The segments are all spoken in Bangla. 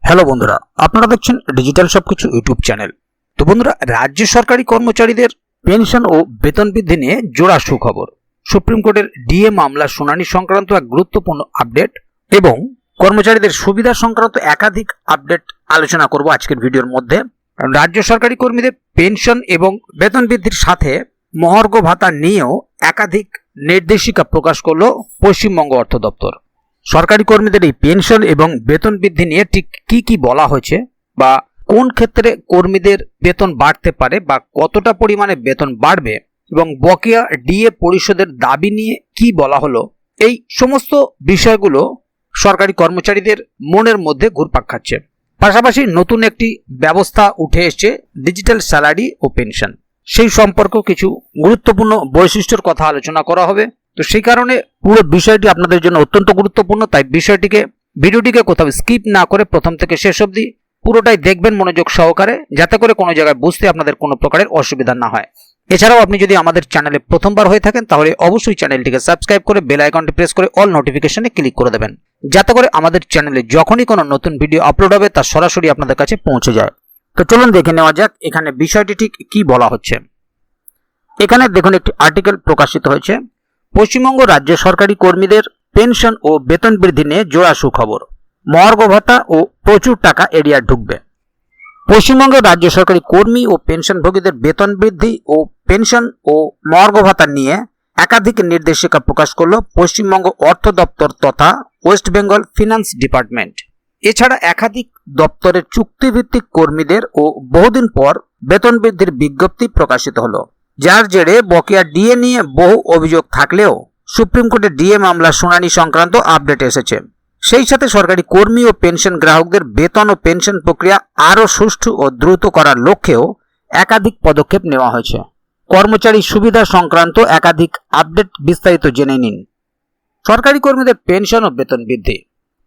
হ্যালো বন্ধুরা, আপনারা দেখছেন ডিজিটাল সবকিছু ইউটিউব চ্যানেল। তো বন্ধুরা, রাজ্য সরকারি কর্মচারীদের পেনশন ও বেতন বৃদ্ধি নিয়ে জোড়া সুখবর। সুপ্রিম কোর্টের ডিএ মামলা শুনানি সংক্রান্ত এক গুরুত্বপূর্ণ আপডেট এবং কর্মচারীদের সুবিধা সংক্রান্ত একাধিক আপডেট আলোচনা করব আজকের ভিডিওর মধ্যে। রাজ্য সরকারি কর্মীদের পেনশন এবং বেতন বৃদ্ধির সাথে মহার্ঘ ভাতা নিয়েও একাধিক নির্দেশিকা প্রকাশ করল পশ্চিমবঙ্গ অর্থ দপ্তর। সরকারি কর্মীদের এই পেনশন এবং বেতন বৃদ্ধি নিয়ে ঠিক কি বলা হয়েছে বা কোন ক্ষেত্রে কর্মীদের বেতন বাড়তে পারে বা কতটা পরিমাণে বেতন বাড়বে এবং বকেয়া ডিএ পরিশোধের দাবি নিয়ে কি বলা হলো, এই সমস্ত বিষয়গুলো সরকারি কর্মচারীদের মনের মধ্যে ঘুরপাক খাচ্ছে। পাশাপাশি নতুন একটি ব্যবস্থা উঠে এসেছে, ডিজিটাল স্যালারি ও পেনশন। সেই সম্পর্কেও কিছু গুরুত্বপূর্ণ বৈশিষ্ট্যের কথা আলোচনা করা হবে। তো সেই কারণে পুরো বিষয়টি আপনাদের জন্য অত্যন্ত গুরুত্বপূর্ণ, তাই ভিডিওটিকে কোথাও স্কিপ না করে প্রথম থেকে শেষ অবধি পুরোটাই দেখবেন মনোযোগ সহকারে, যাতে করে কোনো জায়গায় বুঝতে আপনাদের কোনো প্রকারের অসুবিধা না হয়। এছাড়াও আপনি যদি আমাদের চ্যানেলে প্রথমবার হয়ে থাকেন তাহলে অবশ্যই চ্যানেলটিকে সাবস্ক্রাইব করে বেল আইকনটি প্রেস করে অল নোটিফিকেশনে ক্লিক করে দেবেন, যাতে করে আমাদের চ্যানেলে যখনই কোনো নতুন ভিডিও আপলোড হবে তা সরাসরি আপনাদের কাছে পৌঁছে যায়। তো চলুন দেখে নেওয়া যাক এখানে বিষয়টি ঠিক কি বলা হচ্ছে। এখানে দেখুন একটি আর্টিকেল প্রকাশিত হয়েছে, পশ্চিমবঙ্গ রাজ্য সরকারি কর্মীদের পেনশন ও বেতন বৃদ্ধি নিয়ে জোড়া সুখবর, মহার্ঘ ভাতা ও প্রচুর টাকা এরিয়ার ঢুকবে। পশ্চিমবঙ্গের রাজ্য সরকারি কর্মী ও পেনশনভোগীদের বেতন বৃদ্ধি ও পেনশন ও মহার্ঘ ভাতা নিয়ে একাধিক নির্দেশিকা প্রকাশ করল পশ্চিমবঙ্গ অর্থ দপ্তর তথা ওয়েস্ট বেঙ্গল ফিনান্স ডিপার্টমেন্ট। এছাড়া একাধিক দপ্তরের চুক্তিভিত্তিক কর্মীদের ও বহুদিন পর বেতন বৃদ্ধির বিজ্ঞপ্তি প্রকাশিত হলো, যার জেরে বকেয়া ডিএ নিয়ে বহু অভিযোগ থাকলেও সুপ্রিম কোর্টে ডিএ মামলা শুনানি সংক্রান্ত আপডেট এসেছে। সেই সাথে সরকারি কর্মী ও পেনশন গ্রাহকদের বেতন ও পেনশন প্রক্রিয়া আরও সুষ্ঠু ও দ্রুত করার লক্ষ্যেও একাধিক পদক্ষেপ নেওয়া হয়েছে। কর্মচারী সুবিধা সংক্রান্ত একাধিক আপডেট বিস্তারিত জেনে নিন। সরকারি কর্মীদের পেনশন ও বেতন বৃদ্ধি।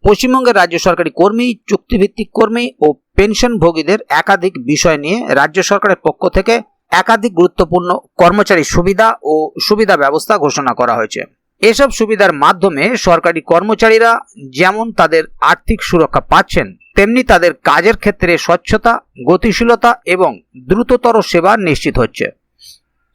পশ্চিমবঙ্গের রাজ্য সরকারি কর্মী, চুক্তিভিত্তিক কর্মী ও পেনশনভোগীদের একাধিক বিষয় নিয়ে রাজ্য সরকারের পক্ষ থেকে একাধিক গুরুত্বপূর্ণ কর্মচারী সুবিধা ও সুবিধা ব্যবস্থা ঘোষণা করা হয়েছে। এসব সুবিধার মাধ্যমে সরকারি কর্মচারীরা যেমন তাদের আর্থিক সুরক্ষা পাচ্ছেন, তেমনি তাদের কাজের ক্ষেত্রে স্বচ্ছতা, গতিশীলতা এবং দ্রুততর সেবা নিশ্চিত হচ্ছে।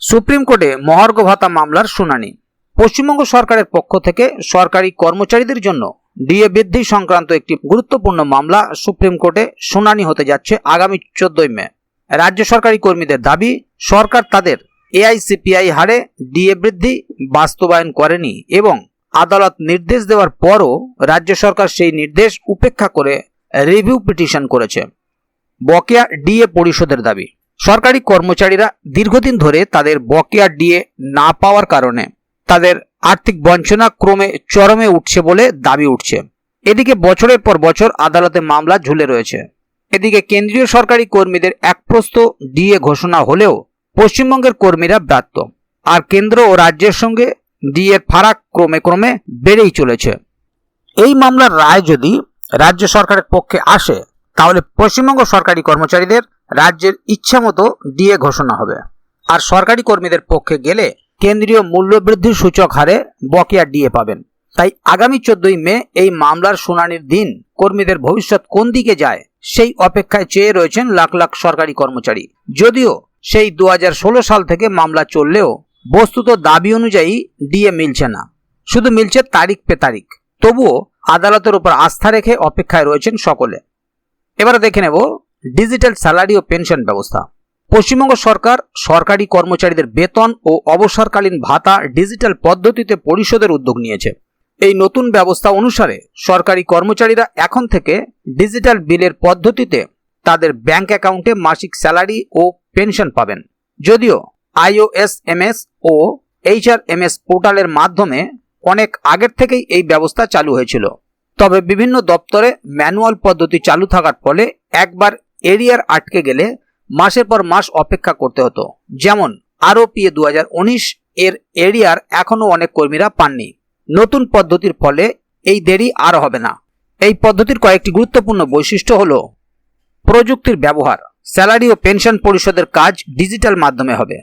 সুপ্রিম কোর্টে মহার্ঘ ভাতা মামলার শুনানি। পশ্চিমবঙ্গ সরকারের পক্ষ থেকে সরকারি কর্মচারীদের জন্য ডিএ বৃদ্ধি সংক্রান্ত একটি গুরুত্বপূর্ণ মামলা সুপ্রিম কোর্টে শুনানি হতে যাচ্ছে আগামী 14 মে। রাজ্য সরকারি কর্মীদের দাবি, সরকার তাদের এআইসিপিআই হারে ডিএ বৃদ্ধি বাস্তবায়ন করেনি এবং আদালত নির্দেশ দেওয়ার পরও রাজ্য সরকার সেই নির্দেশ উপেক্ষা করে রিভিউ পিটিশন করেছে। বকেয়া ডিএ পরিশোধের দাবি। সরকারি কর্মচারীরা দীর্ঘদিন ধরে তাদের বকেয়া ডিএ না পাওয়ার কারণে তাদের আর্থিক বঞ্চনা ক্রমে চরমে উঠছে বলে দাবি উঠছে। এদিকে বছরের পর বছর আদালতে মামলা ঝুলে রয়েছে। এদিকে কেন্দ্রীয় সরকারি কর্মীদের একপ্রস্ত ডিএ ঘোষণা হলেও পশ্চিমবঙ্গের কর্মীরা ব্যর্থ, আর কেন্দ্র ও রাজ্যের সঙ্গে ডিএর ফারাক ক্রমে বেড়েই চলেছে। এই মামলার রায় যদি রাজ্য সরকারের পক্ষে আসে তাহলে পশ্চিমবঙ্গ সরকারি কর্মচারীদের রাজ্যের ইচ্ছামতো ডিএ ঘোষণা হবে, আর সরকারি কর্মীদের পক্ষে গেলে কেন্দ্রীয় মূল্যবৃদ্ধির সূচক হারে বকেয়া ডিএ পাবেন। তাই আগামী 14 মে এই মামলার শুনানির দিন কর্মীদের ভবিষ্যৎ কোন দিকে যায় সেই অপেক্ষায় চেয়ে রয়েছেন লাখ লাখ সরকারি কর্মচারী। যদিও সেই 2016 সাল থেকে মামলা চললেও বস্তুত দাবি অনুযায়ী ডিএ মিলছে না, শুধু মিলছে তারিখ পে তারিখ। তবুও আদালতের উপর আস্থা রেখে অপেক্ষায় রয়েছেন সকলে। এবারে দেখে নেব ডিজিটাল স্যালারি ও পেনশন ব্যবস্থা। পশ্চিমবঙ্গ সরকার সরকারি কর্মচারীদের বেতন ও অবসরকালীন ভাতা ডিজিটাল পদ্ধতিতে পরিশোধের উদ্যোগ নিয়েছে। এই নতুন ব্যবস্থা অনুসারে সরকারি কর্মচারীরা এখন থেকে ডিজিটাল বিলের পদ্ধতিতে তাদের ব্যাংক অ্যাকাউন্টে মাসিক স্যালারি ও পেনশন পাবেন। যদিও IOSMS ও HRMS পোর্টালের মাধ্যমে অনেক আগের থেকেই এই ব্যবস্থা চালু হয়েছিল, তবে বিভিন্ন দপ্তরে ম্যানুয়াল পদ্ধতি চালু থাকার ফলে একবার এরিয়ার আটকে গেলে মাসের পর মাস অপেক্ষা করতে হতো। যেমন ROPA 2019 এর এরিয়ার এখনও অনেক কর্মীরা পাননি। নতুন পদ্ধতির ফলে এই দেরি আর হবে না। এই পদ্ধতির কয়েকটি গুরুত্বপূর্ণ বৈশিষ্ট্য হলো, প্রযুক্তির ব্যবহার। স্যালারি ও পেনশন পরিশোধের কাজ ডিজিটাল মাধ্যমে হবে।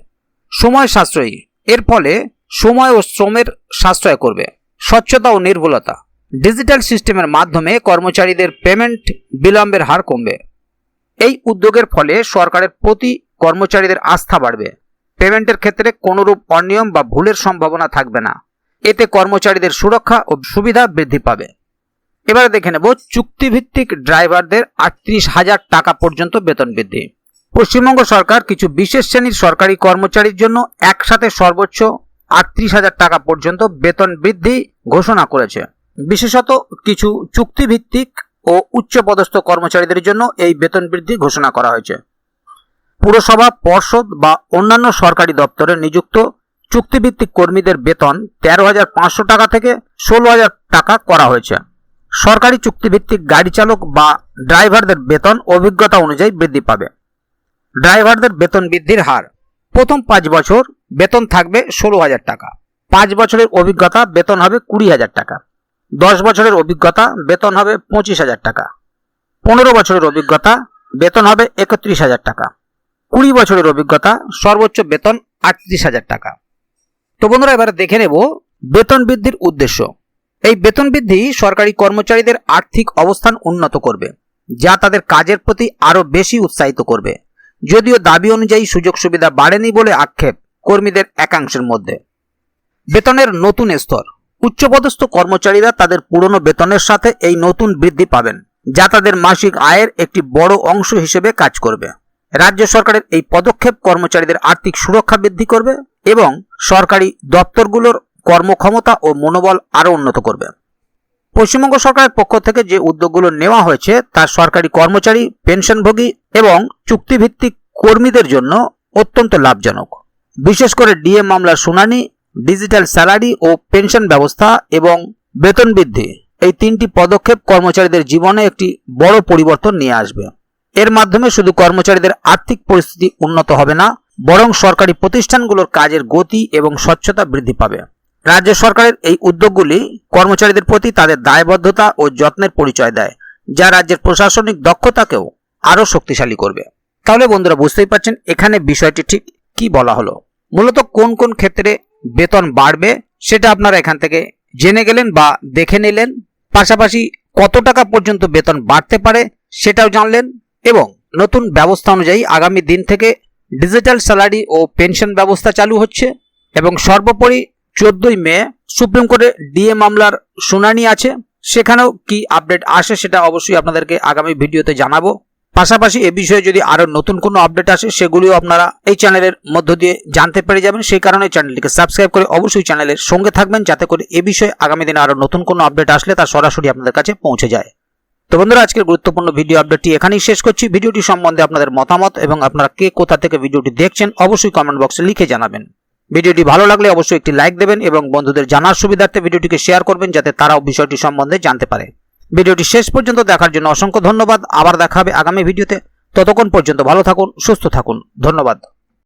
সময় সাশ্রয়ী, এর ফলে সময় ও শ্রমের সাশ্রয় করবে। স্বচ্ছতা ও নির্ভুলতা, ডিজিটাল সিস্টেমের মাধ্যমে কর্মচারীদের পেমেন্ট বিলম্বের হার কমবে। এই উদ্যোগের ফলে সরকারের প্রতি কর্মচারীদের আস্থা বাড়বে। পেমেন্টের ক্ষেত্রে কোনোরূপ অনিয়ম বা ভুলের সম্ভাবনা থাকবে না। এতে কর্মচারীদের সুরক্ষা ও সুবিধা বৃদ্ধি পাবে। এবারে দেখে নেব চুক্তিভিত্তিক ড্রাইভারদের ৩৮,০০০ টাকা পর্যন্ত বেতন বৃদ্ধি। পশ্চিমবঙ্গ সরকার কিছু বিশেষ শ্রেণীর সরকারি কর্মচারীর জন্য একসাথে সর্বোচ্চ ৩৮,০০০ টাকা পর্যন্ত বেতন বৃদ্ধি ঘোষণা করেছে। বিশেষত কিছু চুক্তিভিত্তিক ও উচ্চপদস্থ কর্মচারীদের জন্য এই বেতন বৃদ্ধি ঘোষণা করা হয়েছে। পুরসভা, পর্ষদ বা অন্যান্য সরকারি দপ্তরে নিযুক্ত চুক্তিভিত্তিক কর্মীদের বেতন ১৩,৫০০ টাকা থেকে ১৬,০০০ টাকা করা হয়েছে। সরকারি চুক্তিভিত্তিক গাড়ি চালক বা ড্রাইভারদের বেতন অভিজ্ঞতা অনুযায়ী বৃদ্ধি পাবে। ড্রাইভারদের বেতন বৃদ্ধির হার: প্রথম ৫ বছর বেতন থাকবে ১৬,০০০ টাকা। ৫ বছরের অভিজ্ঞতা বেতন হবে ২০,০০০ টাকা। ১০ বছরের অভিজ্ঞতা বেতন হবে ২৫,০০০ টাকা। ১৫ বছরের অভিজ্ঞতা বেতন হবে ৩১,০০০ টাকা। ২০ বছরের অভিজ্ঞতা সর্বোচ্চ বেতন ৩৮,০০০ টাকা। তো বন্ধুরা, এবারে দেখে নেব বেতন বৃদ্ধির উদ্দেশ্য। এই বেতন বৃদ্ধি সরকারি কর্মচারীদের আর্থিক অবস্থান উন্নত করবে, যা তাদের কাজের প্রতি আরও বেশি উৎসাহিত করবে। যদিও দাবি অনুযায়ী সুযোগ সুবিধা বাড়েনি বলে আক্ষেপ কর্মীদের একাংশের মধ্যে। বেতনের নতুন স্তর: উচ্চপদস্থ কর্মচারীরা তাদের পুরনো বেতনের সাথে এই নতুন বৃদ্ধি পাবেন, যা তাদের মাসিক আয়ের একটি বড় অংশ হিসেবে কাজ করবে। রাজ্য সরকারের এই পদক্ষেপ কর্মচারীদের আর্থিক সুরক্ষা বৃদ্ধি করবে এবং সরকারি দপ্তরগুলোর কর্মক্ষমতা ও মনোবল আরও উন্নত করবে। পশ্চিমবঙ্গ সরকারের পক্ষ থেকে যে উদ্যোগগুলো নেওয়া হয়েছে তা সরকারি কর্মচারী, পেনশনভোগী এবং চুক্তিভিত্তিক কর্মীদের জন্য অত্যন্ত লাভজনক। বিশেষ করে ডিএ মামলার শুনানি, ডিজিটাল স্যালারি ও পেনশন ব্যবস্থা এবং বেতন বৃদ্ধি, এই 3টি পদক্ষেপ কর্মচারীদের জীবনে একটি বড় পরিবর্তন নিয়ে আসবে। এর মাধ্যমে শুধু কর্মচারীদের আর্থিক পরিস্থিতি উন্নত হবে না, বরং সরকারি প্রতিষ্ঠানগুলোর কাজের গতি এবং স্বচ্ছতা বৃদ্ধি পাবে। রাজ্য সরকারের এই উদ্যোগগুলি কর্মচারীদের প্রতি তাদের দায়বদ্ধতা ও যত্নের পরিচয় দেয়, যা রাজ্যের প্রশাসনিক দক্ষতাকেও আরও শক্তিশালী করবে। তাহলে বন্ধুরা, বুঝতেই পারছেন এখানে বিষয়টি ঠিক কি বলা হলো। মূলত কোন কোন ক্ষেত্রে বেতন বাড়বে সেটা আপনারা এখান থেকে জেনে গেলেন বা দেখে নিলেন। পাশাপাশি কত টাকা পর্যন্ত বেতন বাড়তে পারে সেটাও জানলেন এবং নতুন ব্যবস্থা অনুযায়ী আগামী দিন থেকে ডিজিটাল স্যালারি ও পেনশন ব্যবস্থা চালু হচ্ছে এবং সর্বোপরি 14ই মে সুপ্রিম কোর্টে ডিএ মামলার শুনানি আছে। সেখানেও কি আপডেট আসে সেটা অবশ্যই আপনাদেরকে আগামী ভিডিওতে জানাবো। পাশাপাশি এ বিষয়ে যদি আরো নতুন কোনো আপডেট আসে সেগুলিও আপনারা এই চ্যানেলের মধ্য দিয়ে জানতে পেরে যাবেন। সেই কারণে চ্যানেলটিকে সাবস্ক্রাইব করে অবশ্যই চ্যানেলের সঙ্গে থাকবেন, যাতে করে এ বিষয়ে আগামী দিনে আরো নতুন কোনো আপডেট আসলে তা সরাসরি আপনাদের কাছে পৌঁছে যায়। তো বন্ধুরা, আজকের গুরুত্বপূর্ণ ভিডিও আপডেটটি এখানেই শেষ করছি। ভিডিওটি সম্বন্ধে আপনাদের মতামত এবং আপনারা কে কোথা থেকে ভিডিওটি দেখছেন অবশ্যই কমেন্ট বক্সে লিখে জানাবেন। ভিডিওটি ভালো লাগলে অবশ্যই একটি লাইক দেবেন এবং বন্ধুদের জানার সুবিধার্থে ভিডিওটিকে শেয়ার করবেন, যাতে তারাও বিষয়টি সম্বন্ধে জানতে পারে। ভিডিওটি শেষ পর্যন্ত দেখার জন্য অসংখ্য ধন্যবাদ। আবার দেখা হবে আগামী ভিডিওতে। ততক্ষণ পর্যন্ত ভালো থাকুন, সুস্থ থাকুন। ধন্যবাদ।